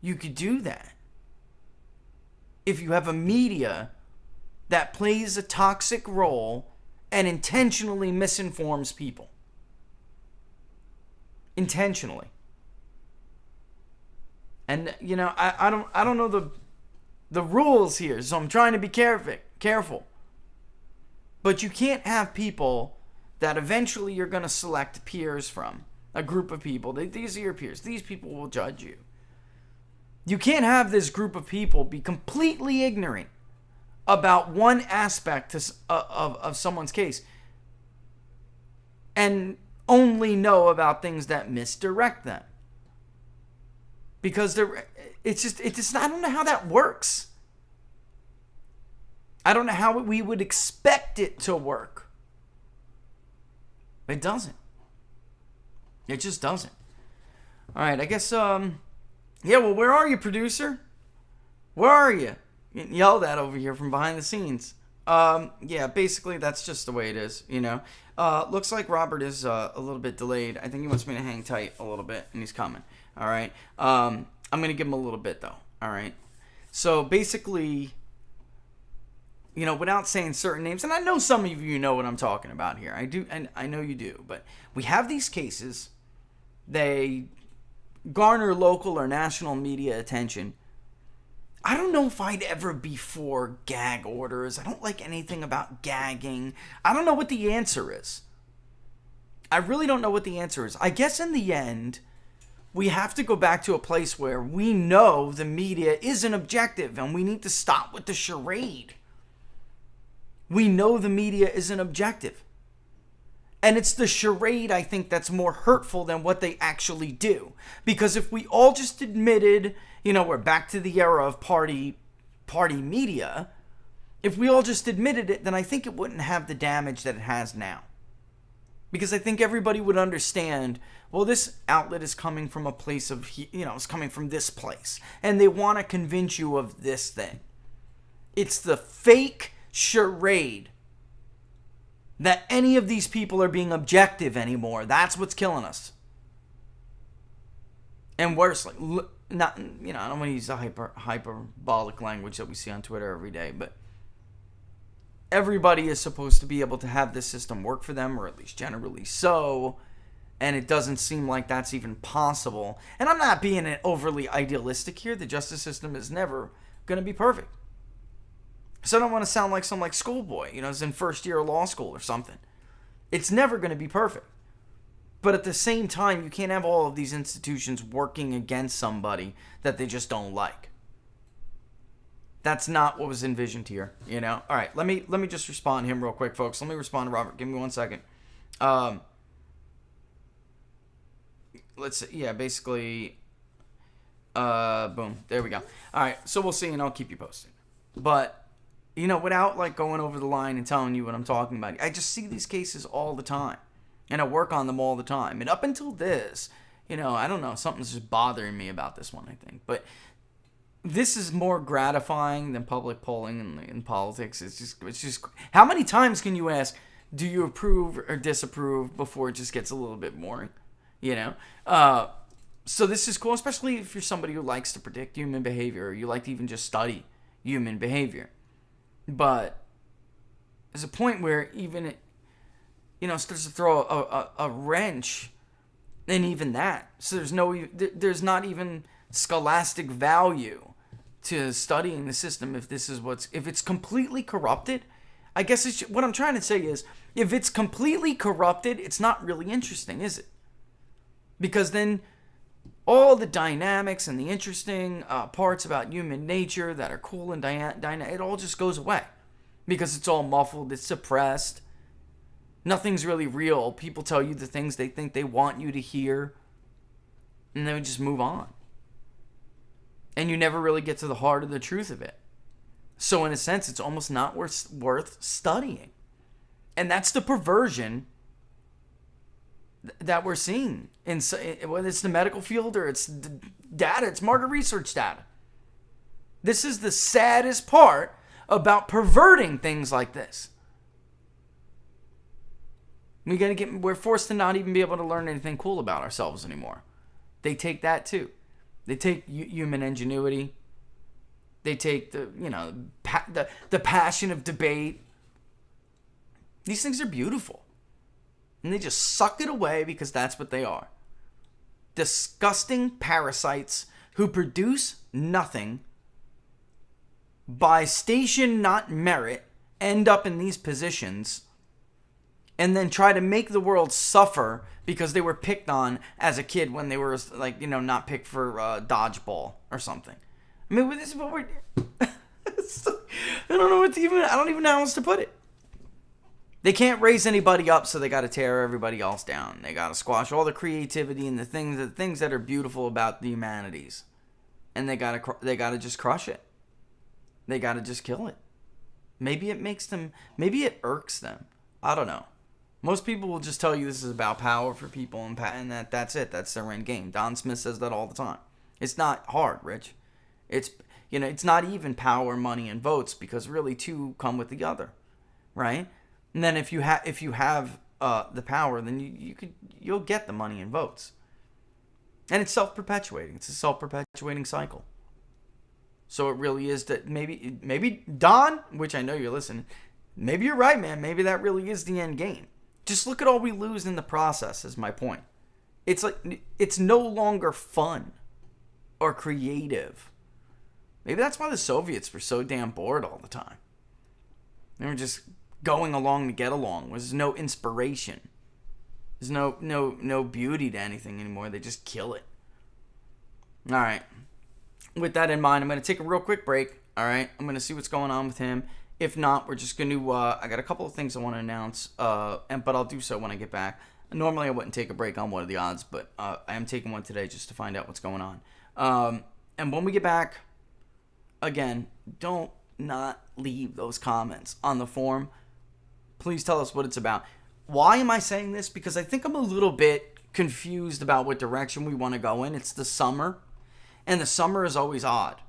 you could do that. If you have a media that plays a toxic role and intentionally misinforms people. Intentionally. And I don't know the rules here, so I'm trying to be careful. But you can't have people that eventually you're going to select peers from, a group of people. These are your peers. These people will judge you. You can't have this group of people be completely ignorant about one aspect of someone's case and only know about things that misdirect them. Because I don't know how that works. I don't know how we would expect it to work. It doesn't. It just doesn't. All right, I guess, well, where are you, producer? Where are you? Getting yelled at over here from behind the scenes. Basically, that's just the way it is, Looks like Robert is a little bit delayed. I think he wants me to hang tight a little bit, and he's coming. All right. I'm going to give him a little bit, though. All right. So, basically, without saying certain names, and I know some of you know what I'm talking about here. I do, and I know you do. But we have these cases. They garner local or national media attention. I don't know if I'd ever be for gag orders. I don't like anything about gagging. I don't know what the answer is. I really don't know what the answer is. I guess in the end, we have to go back to a place where we know the media isn't objective and we need to stop with the charade. We know the media isn't objective. And it's the charade, I think, that's more hurtful than what they actually do. Because if we all just admitted, we're back to the era of party media. If we all just admitted it, then I think it wouldn't have the damage that it has now. Because I think everybody would understand, well, this outlet is coming from a place of, it's coming from this place. And they want to convince you of this thing. It's the fake charade that any of these people are being objective anymore. That's what's killing us. And worse, I don't want to use the hyperbolic language that we see on Twitter every day, but everybody is supposed to be able to have this system work for them, or at least generally so, and it doesn't seem like that's even possible. And I'm not being overly idealistic here. The justice system is never going to be perfect. So I don't want to sound like some schoolboy, is in first year of law school or something. It's never going to be perfect. But at the same time, you can't have all of these institutions working against somebody that they just don't like. That's not what was envisioned here, you know? All right, let me just respond to him real quick, folks. Let me respond to Robert. Give me 1 second. Let's see. Yeah, basically, boom. There we go. All right, so we'll see, and I'll keep you posted. But, you know, without, like, going over the line and telling you what I'm talking about, I just see these cases all the time, and I work on them all the time. And up until this, you know, I don't know, something's just bothering me about this one, I think. But this is more gratifying than public polling in politics. It's just, how many times can you ask, do you approve or disapprove before it just gets a little bit boring, you know? So this is cool, especially if you're somebody who likes to predict human behavior, or you like to even just study human behavior. But there's a point where even it, you know, starts to throw a wrench in even that. So there's not even scholastic value to studying the system if it's completely corrupted. I guess what I'm trying to say is, if it's completely corrupted, it's not really interesting, is it? Because then all the dynamics and the interesting parts about human nature that are cool and it all just goes away. Because it's all muffled, it's suppressed. Nothing's really real. People tell you the things they think they want you to hear, and then we just move on. And you never really get to the heart of the truth of it. So in a sense, it's almost not worth studying. And that's the perversion that we're seeing, whether it's the medical field or it's the data, it's market research data. This is the saddest part about perverting things like this. We're forced to not even be able to learn anything cool about ourselves anymore. They take that too. They take human ingenuity. They take the passion of debate. These things are beautiful. And they just suck it away because that's what they are. Disgusting parasites who produce nothing, by station not merit, end up in these positions, and then try to make the world suffer because they were picked on as a kid when they were, like, you know, not picked for dodgeball or something. I mean, this is what we're... I don't even know how else to put it. They can't raise anybody up, so they got to tear everybody else down. They got to squash all the creativity and the things that are beautiful about the humanities, and they got to just crush it. They got to just kill it. Maybe it irks them. I don't know. Most people will just tell you this is about power for people, and that's it. That's their end game. Don Smith says that all the time. It's not hard, Rich. It's not even power, money, and votes, because really two come with the other, right? And then if you have the power, then you'll get the money and votes. And it's self-perpetuating. It's a self-perpetuating cycle. So it really is that maybe Don, which I know you're listening, maybe you're right, man. Maybe that really is the end game. Just look at all we lose in the process, is my point. It's like, it's no longer fun or creative. Maybe that's why the Soviets were so damn bored all the time. They were just going along to get along. There's no inspiration. There's no beauty to anything anymore. They just kill it. All right. With that in mind, I'm going to take a real quick break. All right. I'm going to see what's going on with him. If not, we're just going to, I got a couple of things I want to announce, but I'll do so when I get back. Normally I wouldn't take a break on What Are the Odds, but I am taking one today just to find out what's going on. And when we get back, again, don't not leave those comments on the forum. Please tell us what it's about. Why am I saying this? Because I think I'm a little bit confused about what direction we want to go in. It's the summer, and the summer is always odd.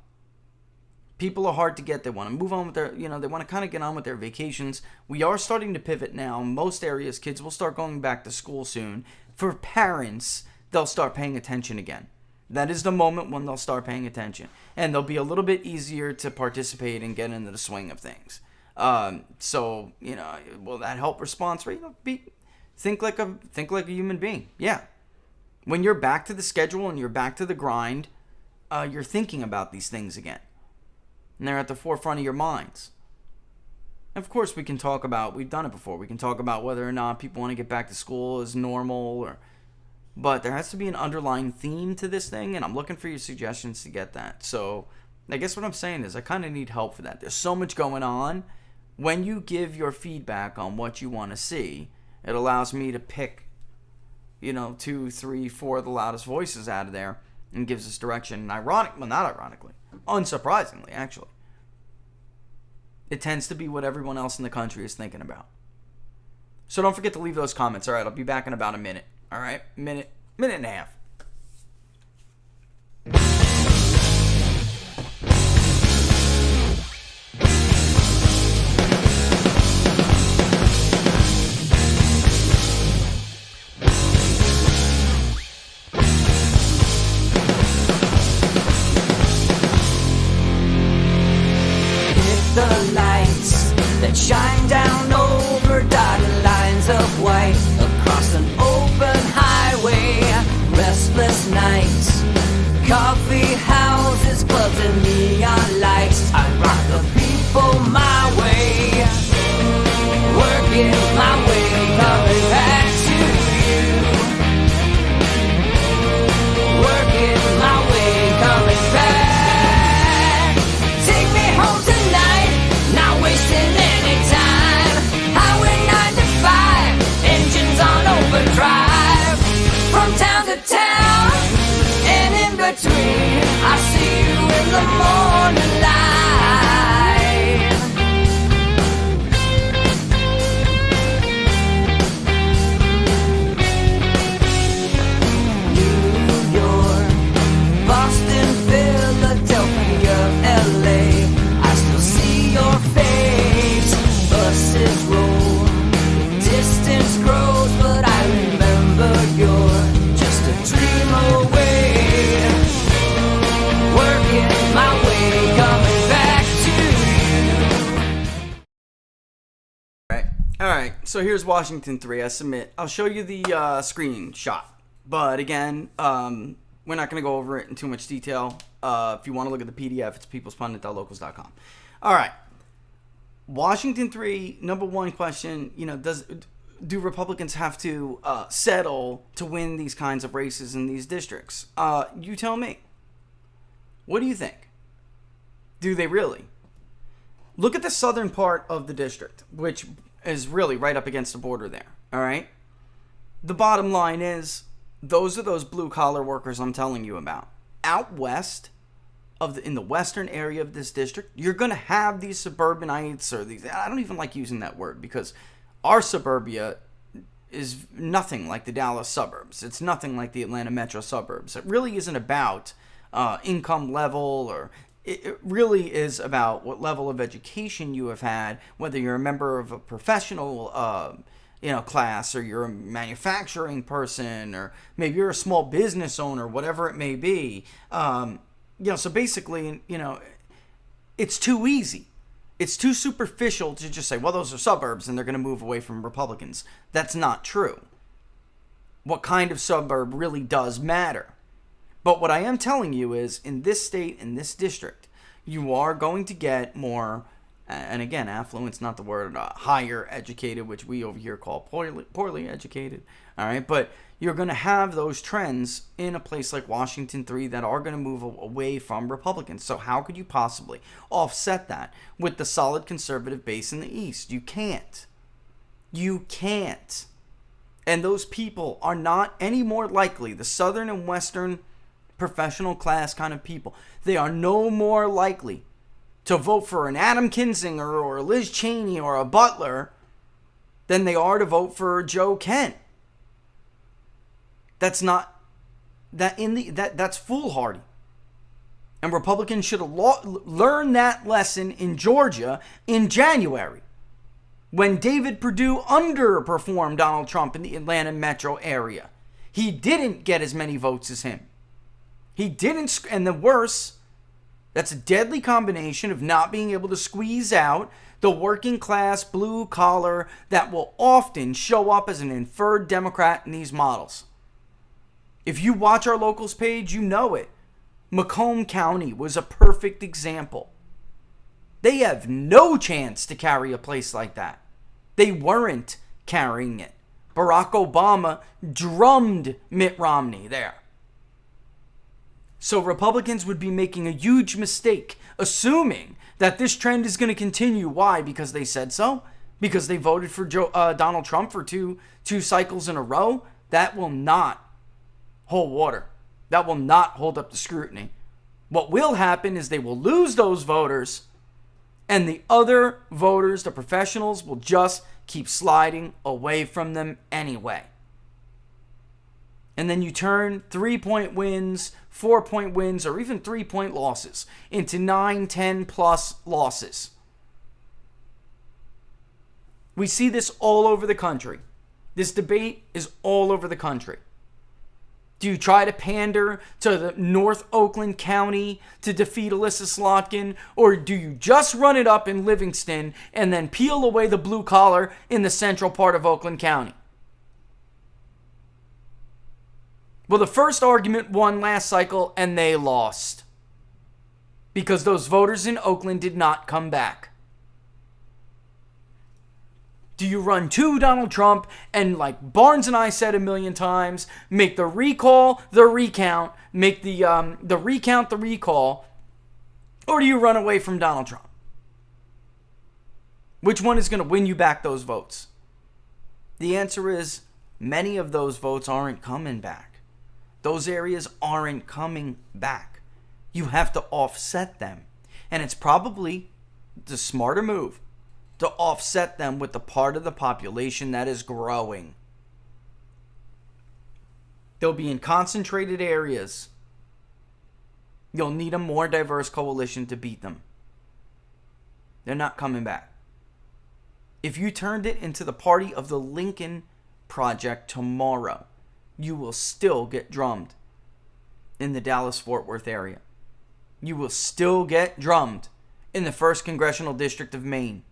People are hard to get. They want to move on with their, they want to kind of get on with their vacations. We are starting to pivot now. Most areas, kids will start going back to school soon. For parents, they'll start paying attention again. That is the moment when they'll start paying attention. And they'll be a little bit easier to participate and get into the swing of things. So, will that help response rate? Think like a human being. Yeah. When you're back to the schedule and you're back to the grind, you're thinking about these things again. And they're at the forefront of your minds. Of course, we can talk about, we've done it before, we can talk about whether or not people want to get back to school as normal, but there has to be an underlying theme to this thing, and I'm looking for your suggestions to get that. So I guess what I'm saying is I kind of need help for that. There's so much going on. When you give your feedback on what you want to see, it allows me to pick, 2, 3, 4 of the loudest voices out of there and gives us direction. And unsurprisingly, actually, it tends to be what everyone else in the country is thinking about. So don't forget to leave those comments. All right, I'll be back in about a minute. All right, minute and a half. The lights that shine down over dotted lines of white across an open highway, restless nights, coffee houses, clubs and neon lights. I rock the people my way, working my way, coming back to you, working my way, coming back. Take me home tonight, not wasting any time. Highway 95, engines on overdrive. From town to town, and in between, I see you in the morning light. New York, Boston, Philadelphia, LA, I still see your face. Buses roll, distance grows, but I remember you're just a dream away. Working my way, coming back to you. All right. So here's Washington 3. I submit. I'll show you the screenshot. But again, we're not going to go over it in too much detail. If you want to look at the PDF, it's peoplespundit.locals.com. All right. Washington 3, number one question, do Republicans have to settle to win these kinds of races in these districts? You tell me. What do you think? Do they really? Look at the southern part of the district, which is really right up against the border there. All right? The bottom line is, those are those blue-collar workers I'm telling you about. Out west, in the western area of this district, you're going to have these suburbanites or these... I don't even like using that word because our suburbia is nothing like the Dallas suburbs. It's nothing like the Atlanta metro suburbs. It really isn't about income level, or it really is about what level of education you have had, whether you're a member of a professional class, or you're a manufacturing person, or maybe you're a small business owner, whatever it may be. So basically, it's too easy. It's too superficial to just say, well, those are suburbs and they're going to move away from Republicans. That's not true. What kind of suburb really does matter. But what I am telling you is, in this state, in this district, you are going to get more, and again, affluent's not the word, higher educated, which we over here call poorly educated. All right, but you're going to have those trends in a place like Washington 3 that are going to move away from Republicans. So how could you possibly offset that with the solid conservative base in the East? You can't. You can't. And those people are not any more likely, the Southern and Western professional class kind of people, they are no more likely to vote for an Adam Kinzinger or a Liz Cheney or a Butler than they are to vote for Joe Kent. That's not that's foolhardy. And Republicans should have learned that lesson in Georgia in January, when David Perdue underperformed Donald Trump in the Atlanta metro area. He didn't get as many votes as him. He didn't, and the worse, that's a deadly combination of not being able to squeeze out the working class blue collar that will often show up as an inferred Democrat in these models. If you watch our locals page, you know it. Macomb County was a perfect example. They have no chance to carry a place like that. They weren't carrying it. Barack Obama drummed Mitt Romney there. So Republicans would be making a huge mistake, assuming that this trend is going to continue. Why? Because they said so? Because they voted for Donald Trump for two cycles in a row? That will not hold water. That will not hold up to scrutiny. What will happen is they will lose those voters, and the other voters, the professionals, will just keep sliding away from them anyway. And then you turn 3-point wins, 4-point wins, or even 3-point losses into 9, 10 plus losses. We see this all over the country. This debate is all over the country. Do you try to pander to the North Oakland County to defeat Alyssa Slotkin? Or do you just run it up in Livingston and then peel away the blue collar in the central part of Oakland County? Well, the first argument won last cycle and they lost. Because those voters in Oakland did not come back. Do you run to Donald Trump and, like Barnes and I said a million times, make the recall the recount, make the recount the recall, or do you run away from Donald Trump? Which one is going to win you back those votes? The answer is many of those votes aren't coming back. Those areas aren't coming back. You have to offset them. And it's probably the smarter move to offset them with the part of the population that is growing. They'll be in concentrated areas. You'll need a more diverse coalition to beat them. They're not coming back. If you turned it into the party of the Lincoln Project tomorrow, you will still get drummed in the Dallas-Fort Worth area. You will still get drummed in the 1st Congressional District of Maine.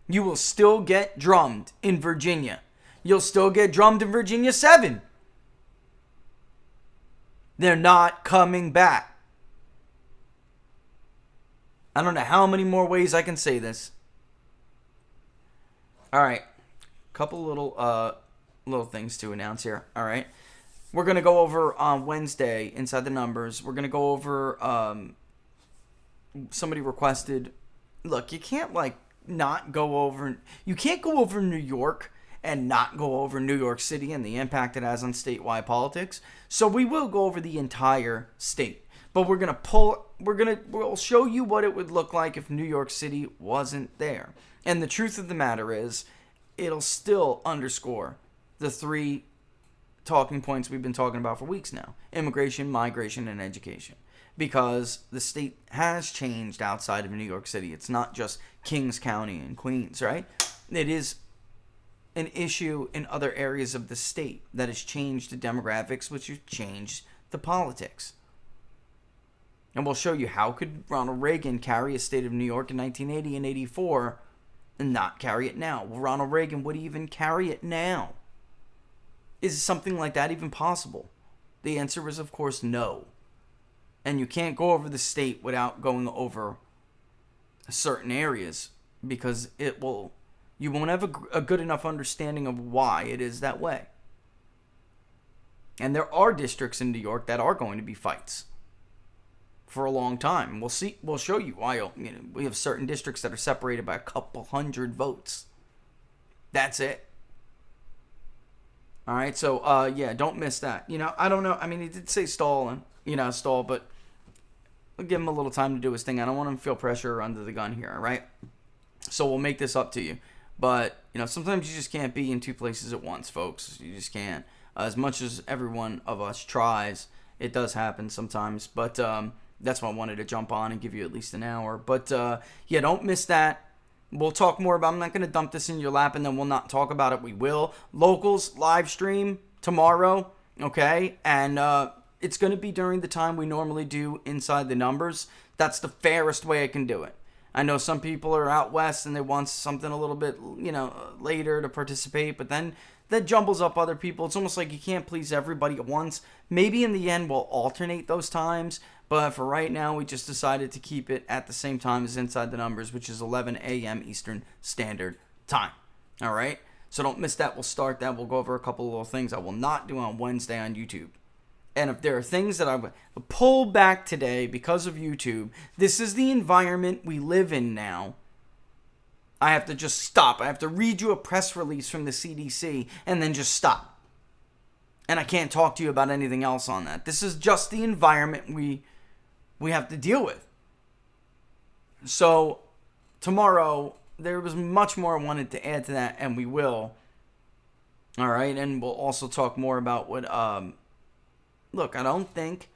You will still get drummed in Virginia. You'll still get drummed in Virginia 7. They're not coming back. I don't know how many more ways I can say this. All right. Couple little things to announce here. All right. We're going to go over on Wednesday inside the numbers. We're going to go over somebody requested, look, you can't not go over, you can't go over New York and not go over New York City and the impact it has on statewide politics. So we will go over the entire state. But we'll show you what it would look like if New York City wasn't there. And the truth of the matter is, it'll still underscore the 3 talking points we've been talking about for weeks now: immigration, migration, and education. Because the state has changed outside of New York City. It's not just Kings County and Queens, right? It is an issue in other areas of the state that has changed the demographics, which has changed the politics. And we'll show you, how could Ronald Reagan carry a state of New York in 1980 and 84 and not carry it now? Well, Ronald Reagan would even carry it now. Is something like that even possible? The answer is, of course, no. And you can't go over the state without going over certain areas, because you won't have a good enough understanding of why it is that way. And there are districts in New York that are going to be fights for a long time. We'll show you why. We have certain districts that are separated by a couple hundred votes. That's it. All right, so yeah, don't miss that. I don't know. I mean, he did say stall, but we'll give him a little time to do his thing. I don't want him to feel pressure or under the gun here, all right? So we'll make this up to you. But, sometimes you just can't be in 2 places at once, folks. You just can't. As much as every one of us tries, it does happen sometimes. But that's why I wanted to jump on and give you at least an hour. But, yeah, don't miss that. We'll talk more about it. I'm not going to dump this in your lap and then we'll not talk about it. We will. Locals live stream tomorrow, okay? And it's going to be during the time we normally do Inside the Numbers. That's the fairest way I can do it. I know some people are out west and they want something a little bit, later to participate, but then that jumbles up other people. It's almost like you can't please everybody at once. Maybe in the end we'll alternate those times, but for right now we just decided to keep it at the same time as Inside the Numbers, which is 11 a.m. Eastern Standard Time. All right? So don't miss that. We'll start that. We'll go over a couple of little things I will not do on Wednesday on YouTube. And if there are things that I would pull back today because of YouTube, this is the environment we live in now. I have to just stop. I have to read you a press release from the CDC and then just stop. And I can't talk to you about anything else on that. This is just the environment we have to deal with. So tomorrow, there was much more I wanted to add to that, and we will. All right, and we'll also talk more about what, look, I don't think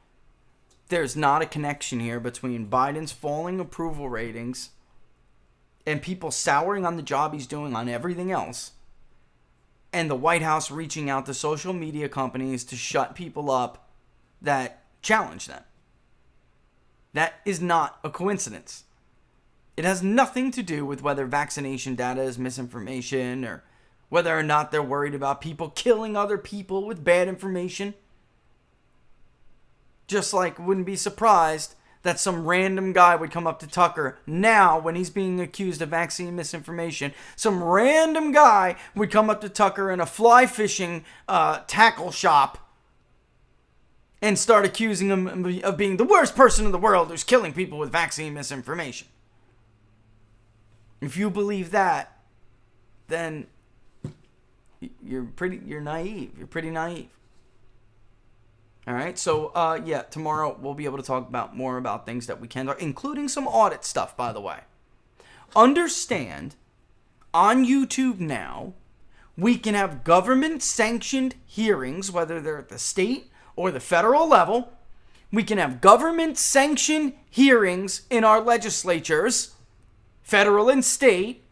there's not a connection here between Biden's falling approval ratings and people souring on the job he's doing on everything else, and the White House reaching out to social media companies to shut people up that challenge them. That is not a coincidence. It has nothing to do with whether vaccination data is misinformation or whether or not they're worried about people killing other people with bad information. Just like wouldn't be surprised that some random guy would come up to Tucker now when he's being accused of vaccine misinformation. Some random guy would come up to Tucker in a fly fishing tackle shop and start accusing him of being the worst person in the world who's killing people with vaccine misinformation. If you believe that, then you're naive. You're pretty naive. All right, so yeah, tomorrow we'll be able to talk about more about things that we can talk, including some audit stuff, by the way. Understand, on YouTube now, we can have government-sanctioned hearings, whether they're at the state or the federal level. We can have government-sanctioned hearings in our legislatures, federal and state,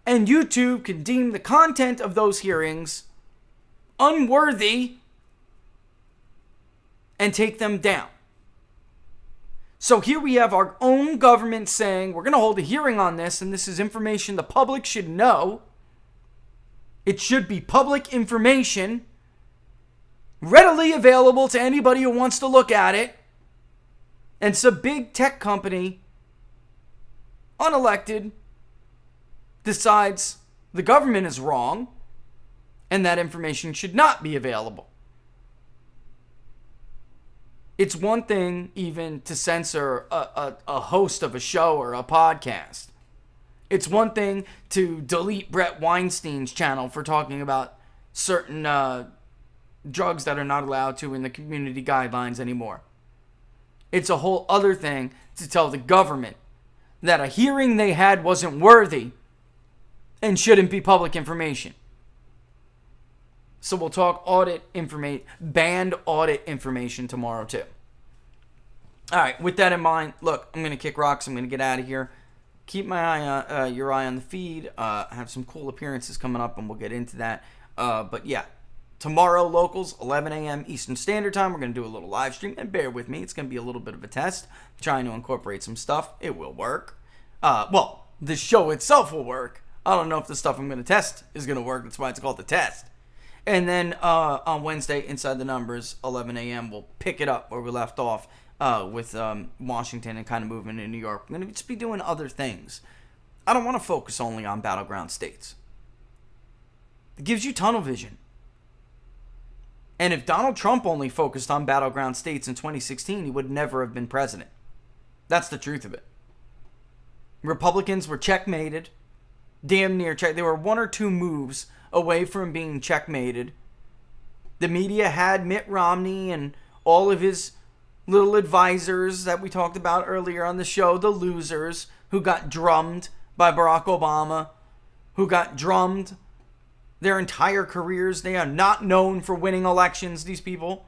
and YouTube can deem the content of those hearings unworthy and take them down. So here we have our own government saying, we're going to hold a hearing on this, and this is information the public should know. It should be public information, readily available to anybody who wants to look at it. And some big tech company, unelected, decides the government is wrong and that information should not be available. It's one thing even to censor a host of a show or a podcast. It's one thing to delete Brett Weinstein's channel for talking about certain drugs that are not allowed to in the community guidelines anymore. It's a whole other thing to tell the government that a hearing they had wasn't worthy and shouldn't be public information. So we'll talk banned audit information tomorrow too. All right, with that in mind, look, I'm going to kick rocks. I'm going to get out of here. Keep your eye on the feed. I have some cool appearances coming up, and we'll get into that. But yeah, tomorrow, locals, 11 a.m. Eastern Standard Time, we're going to do a little live stream. And bear with me, it's going to be a little bit of a test. I'm trying to incorporate some stuff. It will work. Well, the show itself will work. I don't know if the stuff I'm going to test is going to work. That's why it's called the test. And then on Wednesday, Inside the Numbers, 11 a.m., we'll pick it up where we left off with Washington and kind of moving in New York. I'm going to just be doing other things. I don't want to focus only on battleground states. It gives you tunnel vision. And if Donald Trump only focused on battleground states in 2016, he would never have been president. That's the truth of it. Republicans were checkmated. Damn near check. There were one or two moves away from being checkmated. The media had Mitt Romney and all of his little advisors that we talked about earlier on the show, the losers who got drummed by Barack Obama, who got drummed their entire careers. They are not known for winning elections, these people.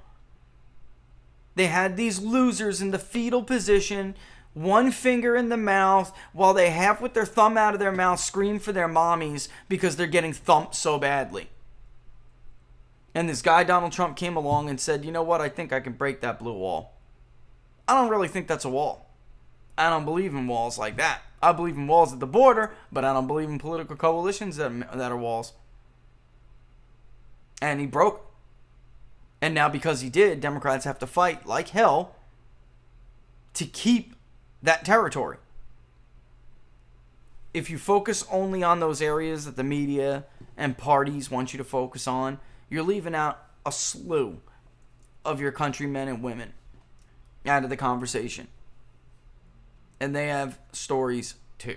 They had these losers in the fetal position, one finger in the mouth, while they have with their thumb out of their mouth scream for their mommies because they're getting thumped so badly. And this guy, Donald Trump, came along and said, you know what, I think I can break that blue wall. I don't really think that's a wall. I don't believe in walls like that. I believe in walls at the border, but I don't believe in political coalitions that are walls. And he broke. And now because he did, Democrats have to fight like hell to keep that territory. If you focus only on those areas that the media and parties want you to focus on, you're leaving out a slew of your countrymen and women out of the conversation. And they have stories too.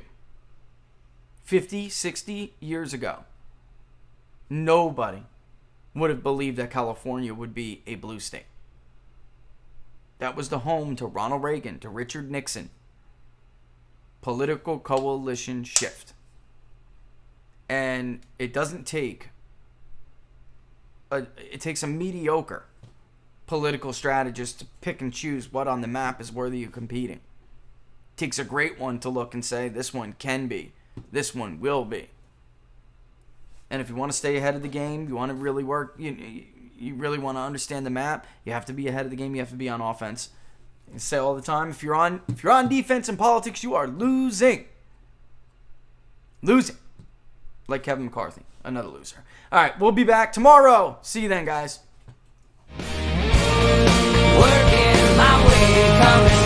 50, 60 years ago, nobody would have believed that California would be a blue state. That was the home to Ronald Reagan, to Richard Nixon. Political coalition shift. And it doesn't take it takes a mediocre political strategist to pick and choose what on the map is worthy of competing. It takes a great one to look and say, this one can be, this one will be. And if you want to stay ahead of the game, you want to really work, you really want to understand the map, you have to be ahead of the game, you have to be on offense. I say all the time, if you're on defense in politics, you are losing. Losing. Like Kevin McCarthy, another loser. All right, we'll be back tomorrow. See you then, guys. Working my way, coming